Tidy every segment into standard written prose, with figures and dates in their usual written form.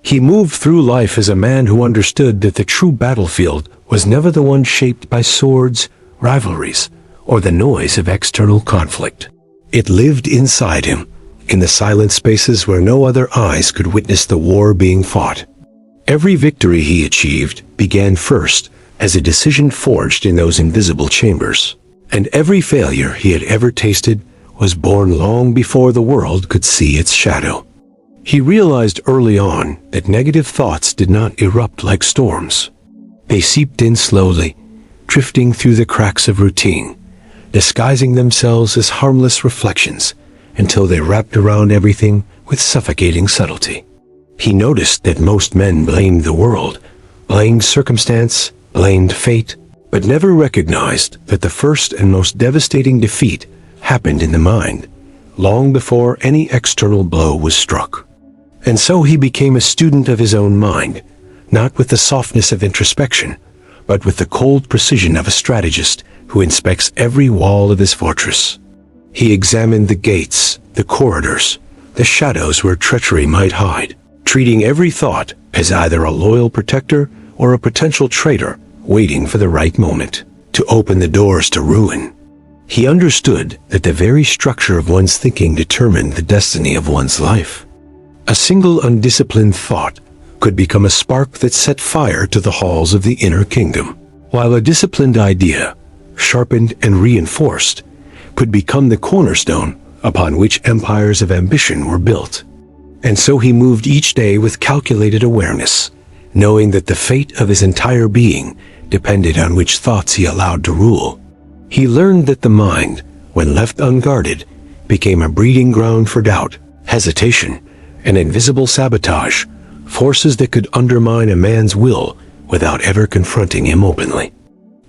He moved through life as a man who understood that the true battlefield was never the one shaped by swords, rivalries, or the noise of external conflict. It lived inside him, in the silent spaces where no other eyes could witness the war being fought. Every victory he achieved began first as a decision forged in those invisible chambers, and every failure he had ever tasted was born long before the world could see its shadow. He realized early on that negative thoughts did not erupt like storms. They seeped in slowly, drifting through the cracks of routine, disguising themselves as harmless reflections until they wrapped around everything with suffocating subtlety. He noticed that most men blamed the world, blamed circumstance, blamed fate, but never recognized that the first and most devastating defeat happened in the mind, long before any external blow was struck. And so he became a student of his own mind, not with the softness of introspection, but with the cold precision of a strategist who inspects every wall of his fortress. He examined the gates, the corridors, the shadows where treachery might hide, treating every thought as either a loyal protector or a potential traitor waiting for the right moment to open the doors to ruin. He understood that the very structure of one's thinking determined the destiny of one's life. A single undisciplined thought could become a spark that set fire to the halls of the inner kingdom, while a disciplined idea, sharpened and reinforced, could become the cornerstone upon which empires of ambition were built. And so he moved each day with calculated awareness, knowing that the fate of his entire being depended on which thoughts he allowed to rule. He learned that the mind, when left unguarded, became a breeding ground for doubt, hesitation, and invisible sabotage, forces that could undermine a man's will without ever confronting him openly.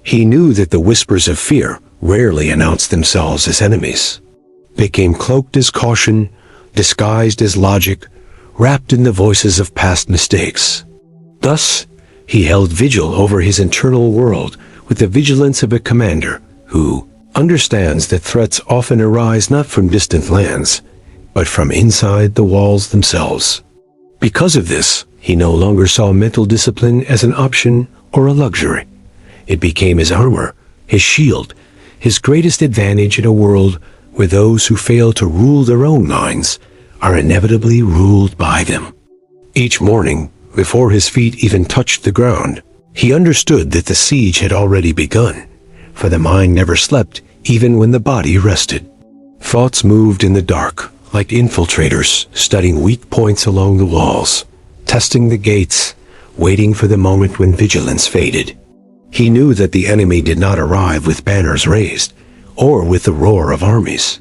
He knew that the whispers of fear rarely announced themselves as enemies. They came cloaked as caution, disguised as logic, wrapped in the voices of past mistakes. Thus, he held vigil over his internal world with the vigilance of a commander who understands that threats often arise not from distant lands, but from inside the walls themselves. Because of this, he no longer saw mental discipline as an option or a luxury. It became his armor, his shield, his greatest advantage in a world where those who fail to rule their own minds are inevitably ruled by them. Each morning, before his feet even touched the ground, he understood that the siege had already begun, for the mind never slept even when the body rested. Thoughts moved in the dark, like infiltrators studying weak points along the walls, testing the gates, waiting for the moment when vigilance faded. He knew that the enemy did not arrive with banners raised, or with the roar of armies.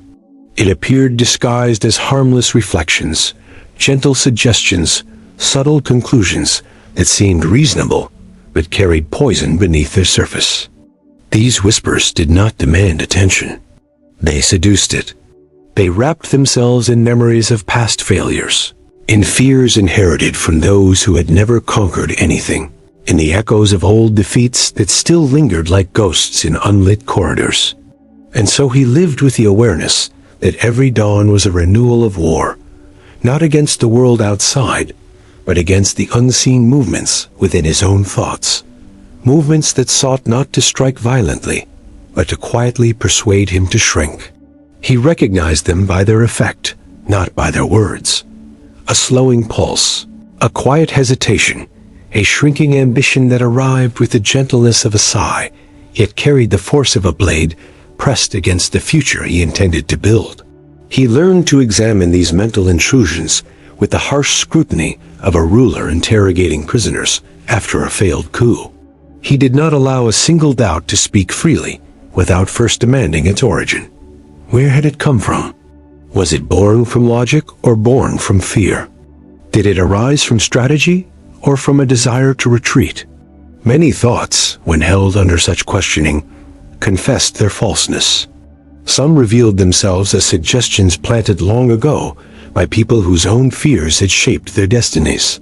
It appeared disguised as harmless reflections, gentle suggestions, subtle conclusions that seemed reasonable, but carried poison beneath their surface. These whispers did not demand attention. They seduced it. They wrapped themselves in memories of past failures, in fears inherited from those who had never conquered anything, in the echoes of old defeats that still lingered like ghosts in unlit corridors. And so he lived with the awareness that every dawn was a renewal of war, not against the world outside, but against the unseen movements within his own thoughts, movements that sought not to strike violently, but to quietly persuade him to shrink. He recognized them by their effect, not by their words. A slowing pulse, a quiet hesitation, a shrinking ambition that arrived with the gentleness of a sigh, yet carried the force of a blade pressed against the future he intended to build. He learned to examine these mental intrusions with the harsh scrutiny of a ruler interrogating prisoners after a failed coup. He did not allow a single doubt to speak freely without first demanding its origin. Where had it come from? Was it born from logic or born from fear? Did it arise from strategy or from a desire to retreat? Many thoughts, when held under such questioning, confessed their falseness. Some revealed themselves as suggestions planted long ago by people whose own fears had shaped their destinies.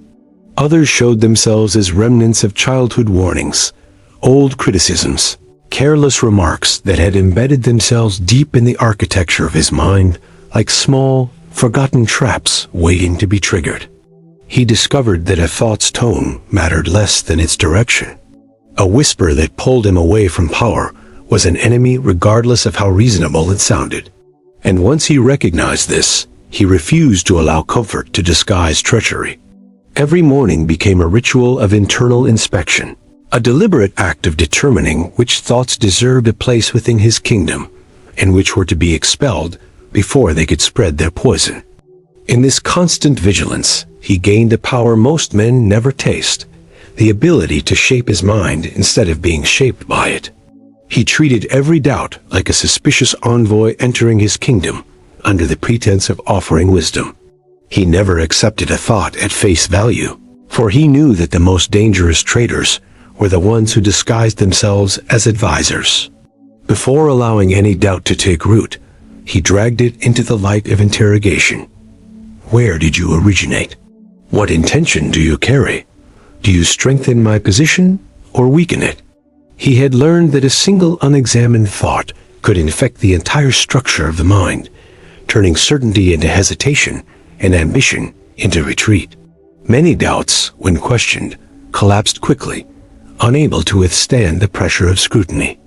Others showed themselves as remnants of childhood warnings, old criticisms, careless remarks that had embedded themselves deep in the architecture of his mind, like small, forgotten traps waiting to be triggered. he discovered that a thought's tone mattered less than its direction. A whisper that pulled him away from power was an enemy regardless of how reasonable it sounded. And once he recognized this, he refused to allow comfort to disguise treachery. Every morning became a ritual of internal inspection, a deliberate act of determining which thoughts deserved a place within his kingdom, and which were to be expelled before they could spread their poison. In this constant vigilance, he gained a power most men never taste, the ability to shape his mind instead of being shaped by it. He treated every doubt like a suspicious envoy entering his kingdom under the pretense of offering wisdom. He never accepted a thought at face value, for he knew that the most dangerous traitors were the ones who disguised themselves as advisors. Before allowing any doubt to take root, he dragged it into the light of interrogation. Where did you originate? What intention do you carry? Do you strengthen my position or weaken it? He had learned that a single unexamined thought could infect the entire structure of the mind, turning certainty into hesitation and ambition into retreat. Many doubts, when questioned, collapsed quickly, unable to withstand the pressure of scrutiny.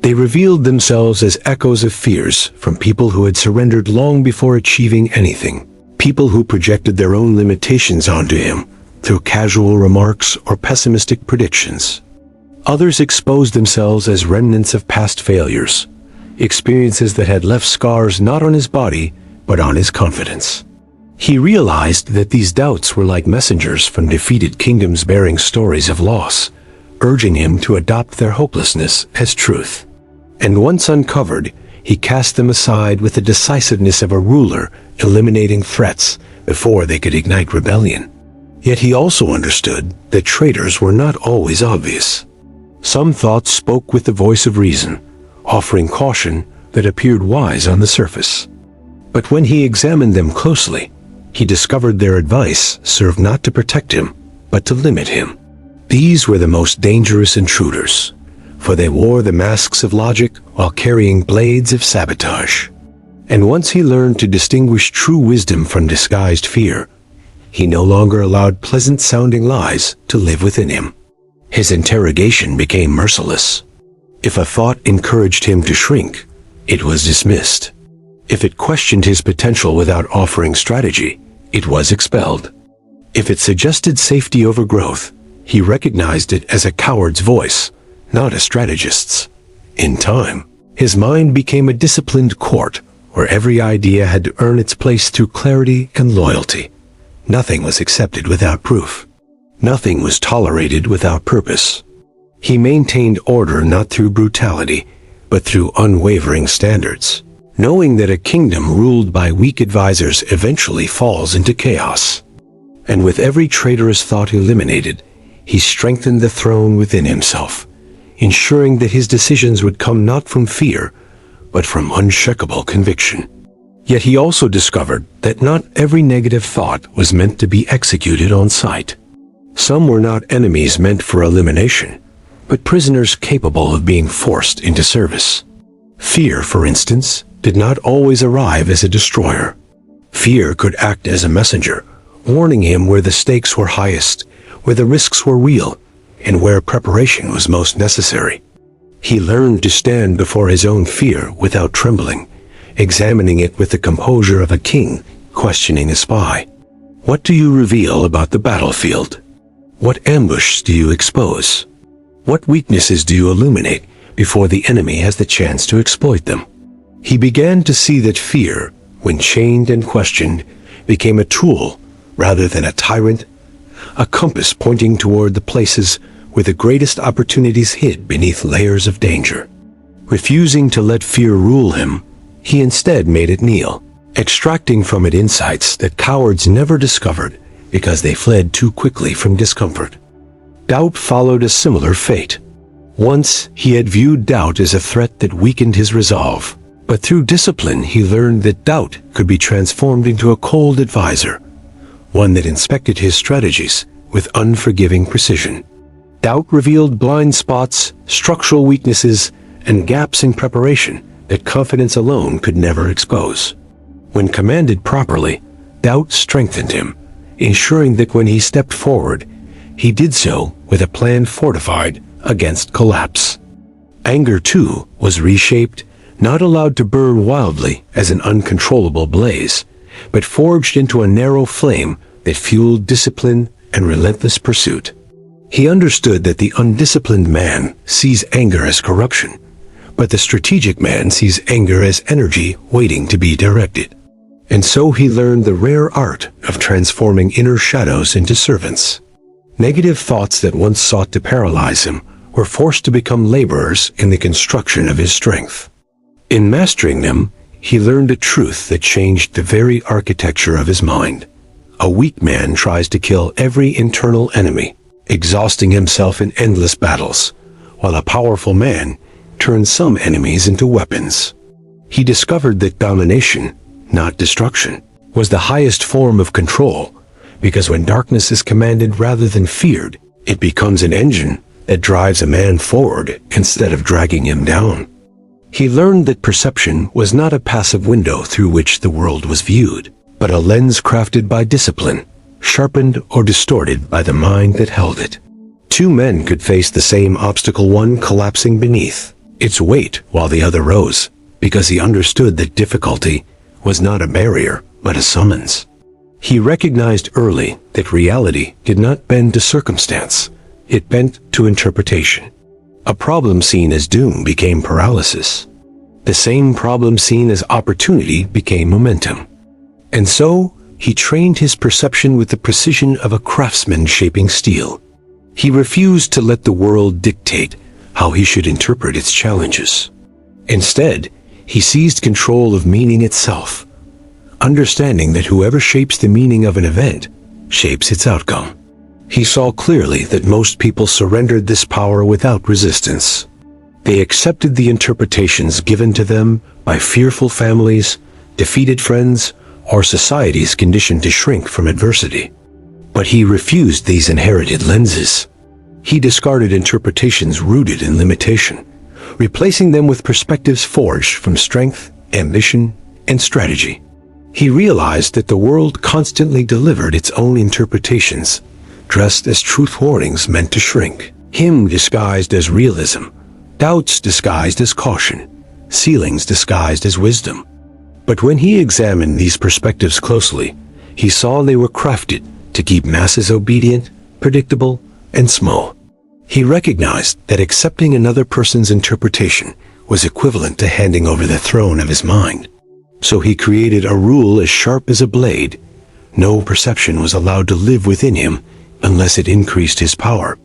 They revealed themselves as echoes of fears from people who had surrendered long before achieving anything, people who projected their own limitations onto him through casual remarks or pessimistic predictions. Others exposed themselves as remnants of past failures, experiences that had left scars not on his body, but on his confidence. He realized that these doubts were like messengers from defeated kingdoms bearing stories of loss, urging him to adopt their hopelessness as truth. And once uncovered, he cast them aside with the decisiveness of a ruler eliminating threats before they could ignite rebellion. Yet he also understood that traitors were not always obvious. Some thoughts spoke with the voice of reason, offering caution that appeared wise on the surface. But when he examined them closely, he discovered their advice served not to protect him, but to limit him. These were the most dangerous intruders, for they wore the masks of logic while carrying blades of sabotage. And once he learned to distinguish true wisdom from disguised fear, he no longer allowed pleasant-sounding lies to live within him. His interrogation became merciless. If a thought encouraged him to shrink, it was dismissed. If it questioned his potential without offering strategy, it was expelled. If it suggested safety over growth, he recognized it as a coward's voice, not a strategist's. In time, his mind became a disciplined court where every idea had to earn its place through clarity and loyalty. Nothing was accepted without proof. Nothing was tolerated without purpose. He maintained order not through brutality, but through unwavering standards, knowing that a kingdom ruled by weak advisors eventually falls into chaos. And with every traitorous thought eliminated, he strengthened the throne within himself, ensuring that his decisions would come not from fear, but from unshakable conviction. Yet he also discovered that not every negative thought was meant to be executed on sight. Some were not enemies meant for elimination, but prisoners capable of being forced into service. Fear, for instance, did not always arrive as a destroyer. Fear could act as a messenger, warning him where the stakes were highest, where the risks were real, and where preparation was most necessary. He learned to stand before his own fear without trembling, examining it with the composure of a king questioning a spy. What do you reveal about the battlefield? What ambush do you expose? What weaknesses do you illuminate before the enemy has the chance to exploit them? He began to see that fear, when chained and questioned, became a tool rather than a tyrant, a compass pointing toward the places where the greatest opportunities hid beneath layers of danger. Refusing to let fear rule him, he instead made it kneel, extracting from it insights that cowards never discovered because they fled too quickly from discomfort. Doubt followed a similar fate. Once he had viewed doubt as a threat that weakened his resolve, but through discipline he learned that doubt could be transformed into a cold advisor, one that inspected his strategies with unforgiving precision. Doubt revealed blind spots, structural weaknesses, and gaps in preparation that confidence alone could never expose. When commanded properly, doubt strengthened him, ensuring that when he stepped forward, he did so with a plan fortified against collapse. Anger, too, was reshaped, not allowed to burn wildly as an uncontrollable blaze, but forged into a narrow flame that fueled discipline and relentless pursuit. He understood that the undisciplined man sees anger as corruption, but the strategic man sees anger as energy waiting to be directed. And so he learned the rare art of transforming inner shadows into servants. Negative thoughts that once sought to paralyze him were forced to become laborers in the construction of his strength. In mastering them, he learned a truth that changed the very architecture of his mind. A weak man tries to kill every internal enemy, exhausting himself in endless battles, while a powerful man turns some enemies into weapons. He discovered that domination, not destruction, was the highest form of control, because when darkness is commanded rather than feared, it becomes an engine that drives a man forward instead of dragging him down. He learned that perception was not a passive window through which the world was viewed, but a lens crafted by discipline, sharpened or distorted by the mind that held it. Two men could face the same obstacle, one collapsing beneath its weight while the other rose, because he understood that difficulty was not a barrier, but a summons. He recognized early that reality did not bend to circumstance, it bent to interpretation. A problem seen as doom became paralysis. The same problem seen as opportunity became momentum. And so, he trained his perception with the precision of a craftsman shaping steel. He refused to let the world dictate how he should interpret its challenges. Instead, he seized control of meaning itself, understanding that whoever shapes the meaning of an event shapes its outcome. He saw clearly that most people surrendered this power without resistance. They accepted the interpretations given to them by fearful families, defeated friends, or societies conditioned to shrink from adversity. But he refused these inherited lenses. He discarded interpretations rooted in limitation, replacing them with perspectives forged from strength, ambition, and strategy. He realized that the world constantly delivered its own interpretations, dressed as truth warnings meant to shrink, him disguised as realism, doubts disguised as caution, ceilings disguised as wisdom. But when he examined these perspectives closely, he saw they were crafted to keep masses obedient, predictable, and small. He recognized that accepting another person's interpretation was equivalent to handing over the throne of his mind. So he created a rule as sharp as a blade. No perception was allowed to live within him unless it increased his power.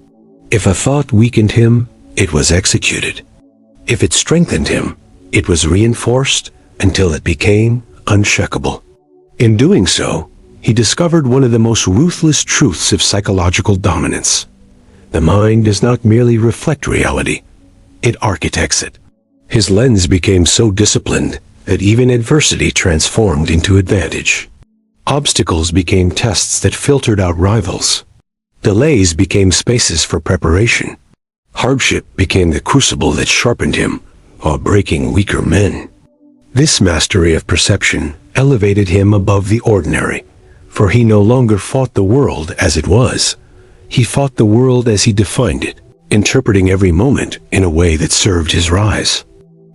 If a thought weakened him, it was executed. If it strengthened him, it was reinforced until it became unshakable. In doing so, he discovered one of the most ruthless truths of psychological dominance. The mind does not merely reflect reality, it architects it. His lens became so disciplined that even adversity transformed into advantage. Obstacles became tests that filtered out rivals. Delays became spaces for preparation. Hardship became the crucible that sharpened him while breaking weaker men. This mastery of perception elevated him above the ordinary, for he no longer fought the world as it was. He fought the world as he defined it, interpreting every moment in a way that served his rise.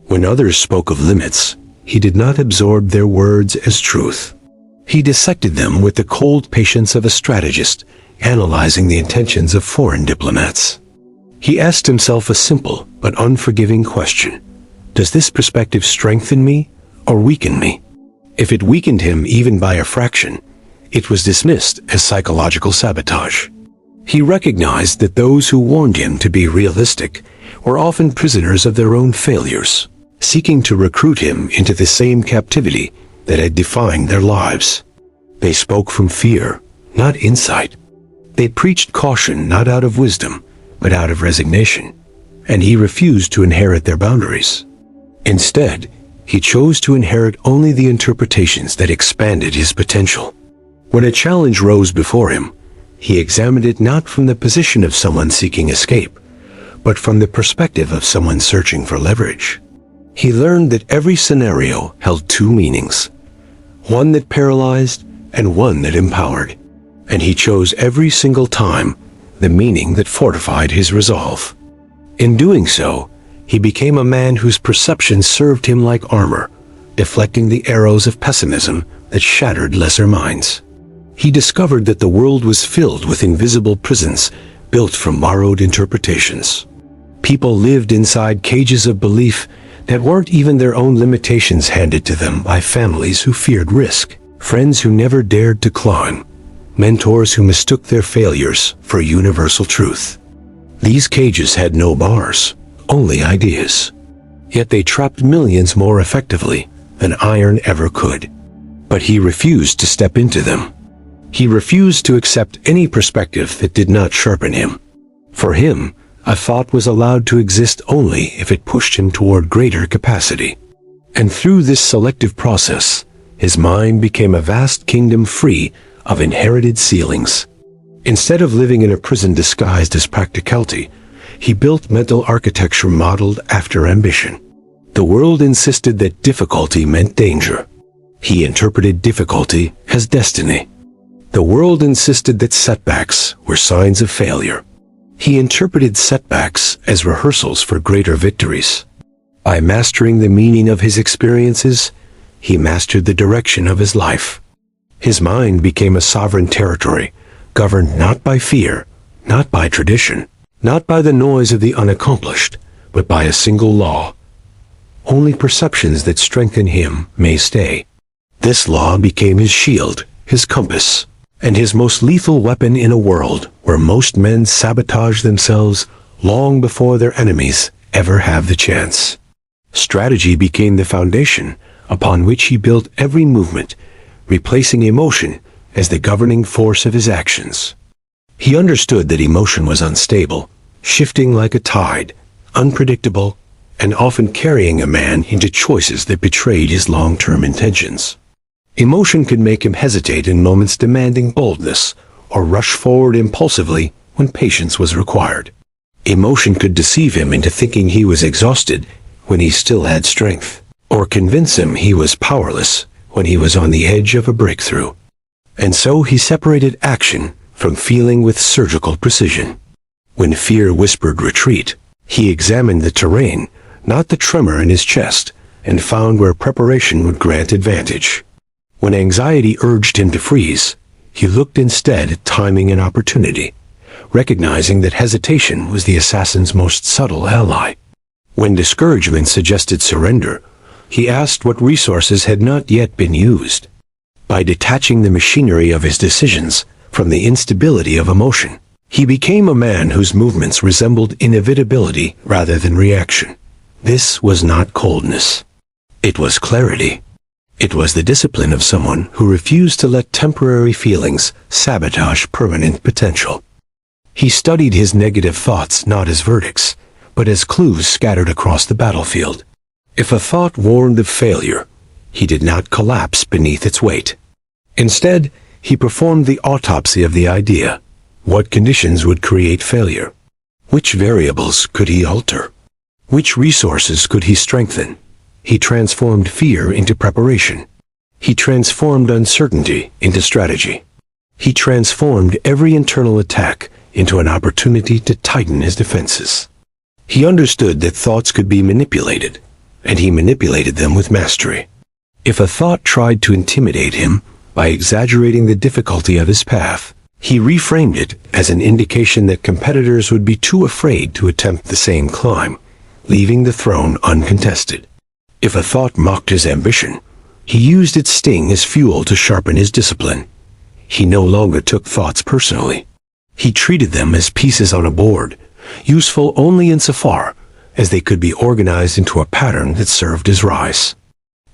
When others spoke of limits, he did not absorb their words as truth. He dissected them with the cold patience of a strategist, analyzing the intentions of foreign diplomats. He asked himself a simple but unforgiving question. Does this perspective strengthen me or weaken me? If it weakened him even by a fraction, it was dismissed as psychological sabotage. He recognized that those who warned him to be realistic were often prisoners of their own failures, seeking to recruit him into the same captivity that had defined their lives. They spoke from fear, not insight. They preached caution not out of wisdom, but out of resignation, and he refused to inherit their boundaries. Instead, he chose to inherit only the interpretations that expanded his potential. When a challenge rose before him, he examined it not from the position of someone seeking escape, but from the perspective of someone searching for leverage. He learned that every scenario held two meanings, one that paralyzed and one that empowered. and he chose every single time the meaning that fortified his resolve. In doing so, he became a man whose perception served him like armor, deflecting the arrows of pessimism that shattered lesser minds. He discovered that the world was filled with invisible prisons built from borrowed interpretations. People lived inside cages of belief that weren't even their own limitations handed to them by families who feared risk, friends who never dared to climb, mentors who mistook their failures for universal truth. These cages had no bars, only ideas. Yet they trapped millions more effectively than iron ever could. But he refused to step into them. He refused to accept any perspective that did not sharpen him. For him, a thought was allowed to exist only if it pushed him toward greater capacity. And through this selective process, his mind became a vast kingdom free of inherited ceilings. Instead of living in a prison disguised as practicality, he built mental architecture modeled after ambition. The world insisted that difficulty meant danger. He interpreted difficulty as destiny. The world insisted that setbacks were signs of failure. He interpreted setbacks as rehearsals for greater victories. By mastering the meaning of his experiences, he mastered the direction of his life. His mind became a sovereign territory, governed not by fear, not by tradition, not by the noise of the unaccomplished, but by a single law. Only perceptions that strengthen him may stay. This law became his shield, his compass, and his most lethal weapon in a world where most men sabotage themselves long before their enemies ever have the chance. Strategy became the foundation upon which he built every movement, replacing emotion as the governing force of his actions. He understood that emotion was unstable, shifting like a tide, unpredictable, and often carrying a man into choices that betrayed his long-term intentions. Emotion could make him hesitate in moments demanding boldness, or rush forward impulsively when patience was required. Emotion could deceive him into thinking he was exhausted when he still had strength, or convince him he was powerless when he was on the edge of a breakthrough. And so he separated action from feeling with surgical precision. When fear whispered retreat, he examined the terrain, not the tremor in his chest, and found where preparation would grant advantage. When anxiety urged him to freeze, he looked instead at timing and opportunity, recognizing that hesitation was the assassin's most subtle ally. When discouragement suggested surrender, he asked what resources had not yet been used. By detaching the machinery of his decisions from the instability of emotion, he became a man whose movements resembled inevitability rather than reaction. This was not coldness. It was clarity. It was the discipline of someone who refused to let temporary feelings sabotage permanent potential. He studied his negative thoughts not as verdicts, but as clues scattered across the battlefield. If a thought warned of failure, he did not collapse beneath its weight. Instead, he performed the autopsy of the idea. What conditions would create failure? Which variables could he alter? Which resources could he strengthen? He transformed fear into preparation. He transformed uncertainty into strategy. He transformed every internal attack into an opportunity to tighten his defenses. He understood that thoughts could be manipulated, and he manipulated them with mastery. If a thought tried to intimidate him by exaggerating the difficulty of his path, he reframed it as an indication that competitors would be too afraid to attempt the same climb, leaving the throne uncontested. If a thought mocked his ambition, he used its sting as fuel to sharpen his discipline. He no longer took thoughts personally. He treated them as pieces on a board, useful only insofar as they could be organized into a pattern that served his rise.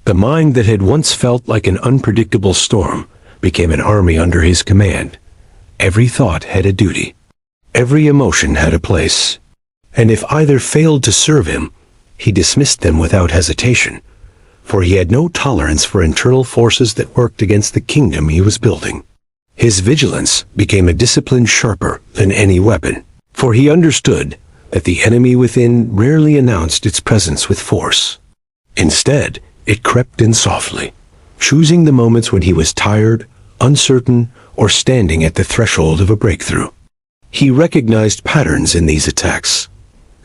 The mind that had once felt like an unpredictable storm became an army under his command. Every thought had a duty. Every emotion had a place. And if either failed to serve him, he dismissed them without hesitation, for he had no tolerance for internal forces that worked against the kingdom he was building. His vigilance became a discipline sharper than any weapon, for he understood that the enemy within rarely announced its presence with force. Instead, it crept in softly, choosing the moments when he was tired, uncertain, or standing at the threshold of a breakthrough. He recognized patterns in these attacks.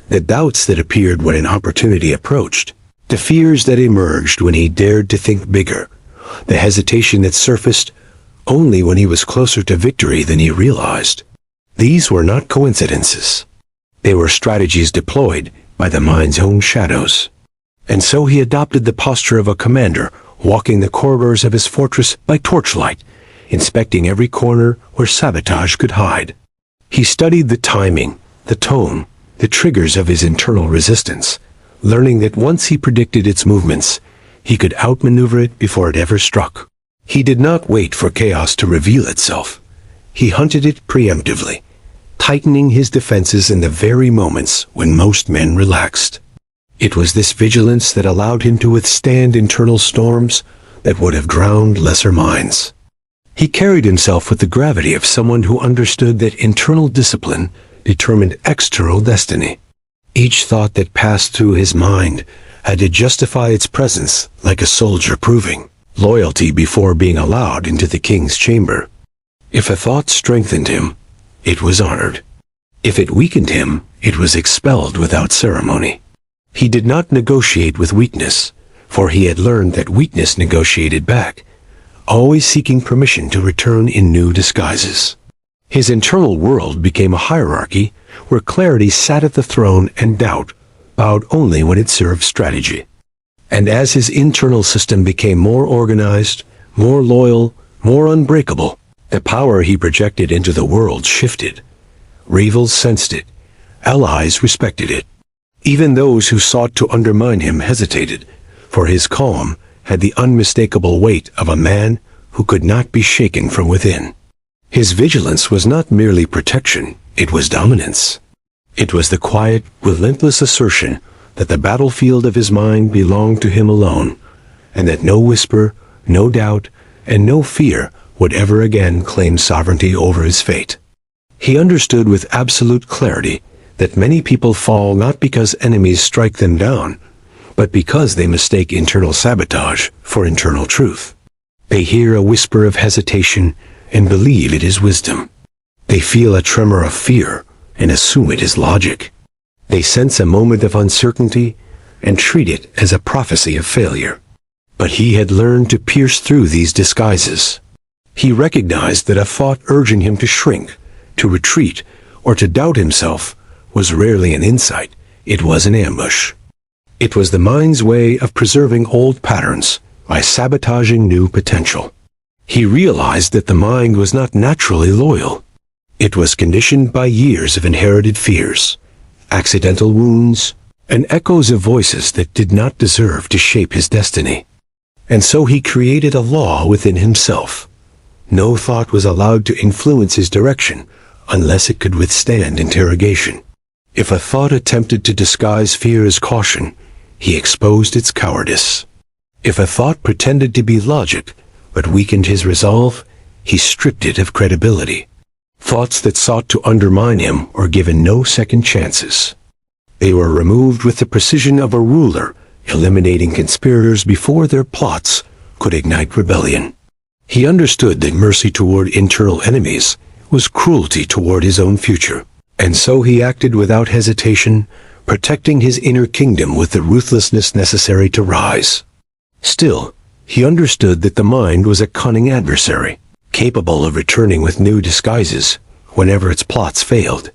The doubts that appeared when an opportunity approached, the fears that emerged when he dared to think bigger, the hesitation that surfaced only when he was closer to victory than he realized. These were not coincidences. They were strategies deployed by the mind's own shadows. And so he adopted the posture of a commander, walking the corridors of his fortress by torchlight, inspecting every corner where sabotage could hide. He studied the timing, the tone, the triggers of his internal resistance, learning that once he predicted its movements, he could outmaneuver it before it ever struck. He did not wait for chaos to reveal itself. He hunted it preemptively, tightening his defenses in the very moments when most men relaxed. It was this vigilance that allowed him to withstand internal storms that would have drowned lesser minds. He carried himself with the gravity of someone who understood that internal discipline determined external destiny. Each thought that passed through his mind had to justify its presence like a soldier proving loyalty before being allowed into the king's chamber. If a thought strengthened him, it was honored. If it weakened him, it was expelled without ceremony. He did not negotiate with weakness, for he had learned that weakness negotiated back, always seeking permission to return in new disguises. His internal world became a hierarchy where clarity sat at the throne and doubt bowed only when it served strategy. And as his internal system became more organized, more loyal, more unbreakable, the power he projected into the world shifted. Rivals sensed it. Allies respected it. Even those who sought to undermine him hesitated, for his calm had the unmistakable weight of a man who could not be shaken from within. His vigilance was not merely protection, it was dominance. It was the quiet, relentless assertion that the battlefield of his mind belonged to him alone, and that no whisper, no doubt, and no fear would ever again claim sovereignty over his fate. He understood with absolute clarity that many people fall not because enemies strike them down, but because they mistake internal sabotage for internal truth. They hear a whisper of hesitation and believe it is wisdom. They feel a tremor of fear and assume it is logic. They sense a moment of uncertainty and treat it as a prophecy of failure. But he had learned to pierce through these disguises. He recognized that a thought urging him to shrink, to retreat, or to doubt himself was rarely an insight, it was an ambush. It was the mind's way of preserving old patterns by sabotaging new potential. He realized that the mind was not naturally loyal. It was conditioned by years of inherited fears, accidental wounds, and echoes of voices that did not deserve to shape his destiny. And so he created a law within himself. No thought was allowed to influence his direction unless it could withstand interrogation. If a thought attempted to disguise fear as caution, he exposed its cowardice. If a thought pretended to be logic but weakened his resolve, he stripped it of credibility. Thoughts that sought to undermine him were given no second chances. They were removed with the precision of a ruler, eliminating conspirators before their plots could ignite rebellion. He understood that mercy toward internal enemies was cruelty toward his own future, and so he acted without hesitation, protecting his inner kingdom with the ruthlessness necessary to rise. Still, he understood that the mind was a cunning adversary, capable of returning with new disguises whenever its plots failed.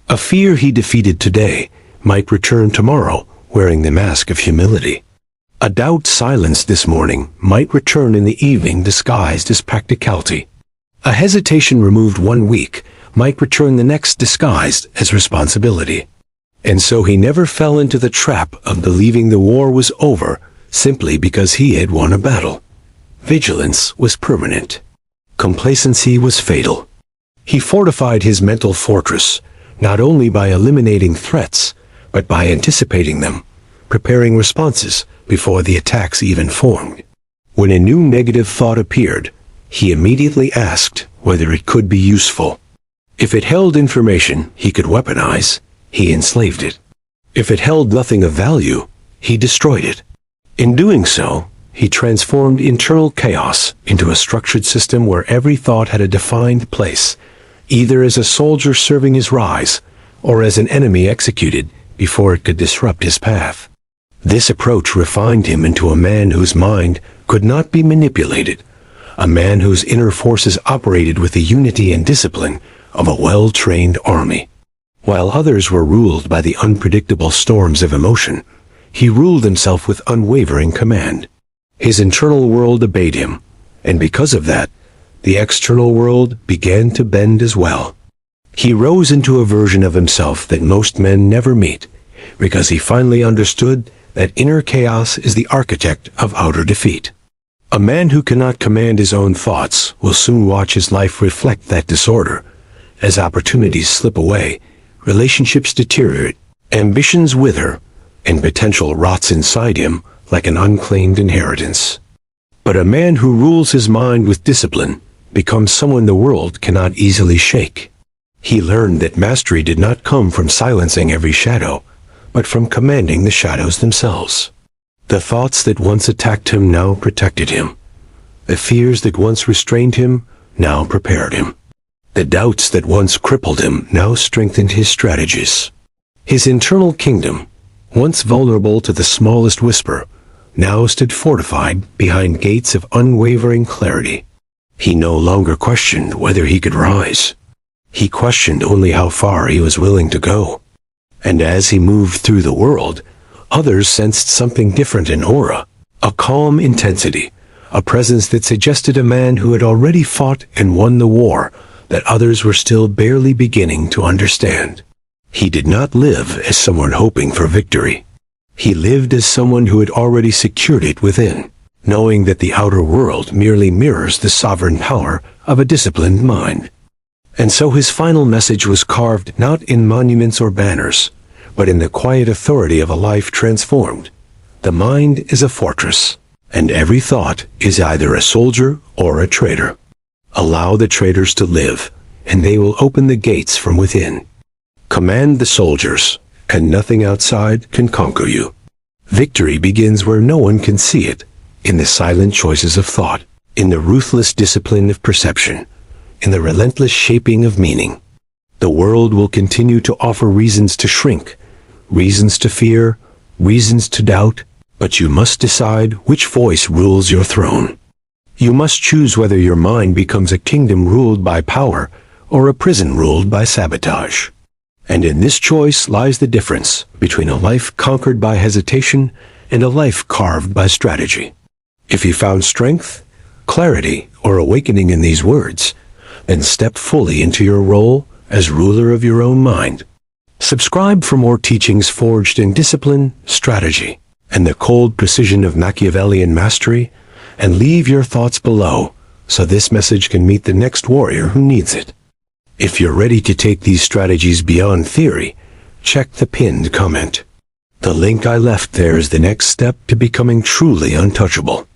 A fear he defeated today might return tomorrow wearing the mask of humility. A doubt silenced this morning might return in the evening disguised as practicality. A hesitation removed one week might return the next disguised as responsibility. And so he never fell into the trap of believing the war was over simply because he had won a battle. Vigilance was permanent. Complacency was fatal. He fortified his mental fortress, not only by eliminating threats, but by anticipating them, preparing responses before the attacks even formed. When a new negative thought appeared, he immediately asked whether it could be useful. If it held information he could weaponize, he enslaved it. If it held nothing of value, he destroyed it. In doing so, he transformed internal chaos into a structured system where every thought had a defined place, either as a soldier serving his rise, or as an enemy executed before it could disrupt his path. This approach refined him into a man whose mind could not be manipulated, a man whose inner forces operated with the unity and discipline of a well-trained army. While others were ruled by the unpredictable storms of emotion, he ruled himself with unwavering command. His internal world obeyed him, and because of that, the external world began to bend as well. He rose into a version of himself that most men never meet, because he finally understood that inner chaos is the architect of outer defeat. A man who cannot command his own thoughts will soon watch his life reflect that disorder. As opportunities slip away, relationships deteriorate, ambitions wither, and potential rots inside him like an unclaimed inheritance. But a man who rules his mind with discipline becomes someone the world cannot easily shake. He learned that mastery did not come from silencing every shadow, but from commanding the shadows themselves. The thoughts that once attacked him now protected him. The fears that once restrained him now prepared him. The doubts that once crippled him now strengthened his strategies. His internal kingdom, once vulnerable to the smallest whisper, now stood fortified behind gates of unwavering clarity. He no longer questioned whether he could rise. He questioned only how far he was willing to go. And as he moved through the world, others sensed something different in aura, a calm intensity, a presence that suggested a man who had already fought and won the war that others were still barely beginning to understand. He did not live as someone hoping for victory. He lived as someone who had already secured it within, knowing that the outer world merely mirrors the sovereign power of a disciplined mind. And so his final message was carved not in monuments or banners, but in the quiet authority of a life transformed. The mind is a fortress, and every thought is either a soldier or a traitor. Allow the traitors to live, and they will open the gates from within. Command the soldiers, and nothing outside can conquer you. Victory begins where no one can see it, in the silent choices of thought, in the ruthless discipline of perception, in the relentless shaping of meaning. The world will continue to offer reasons to shrink, reasons to fear, reasons to doubt, but you must decide which voice rules your throne. You must choose whether your mind becomes a kingdom ruled by power or a prison ruled by sabotage. And in this choice lies the difference between a life conquered by hesitation and a life carved by strategy. If you found strength, clarity, or awakening in these words, then step fully into your role as ruler of your own mind. Subscribe for more teachings forged in discipline, strategy, and the cold precision of Machiavellian mastery, and leave your thoughts below so this message can meet the next warrior who needs it. If you're ready to take these strategies beyond theory, check the pinned comment. The link I left there is the next step to becoming truly untouchable.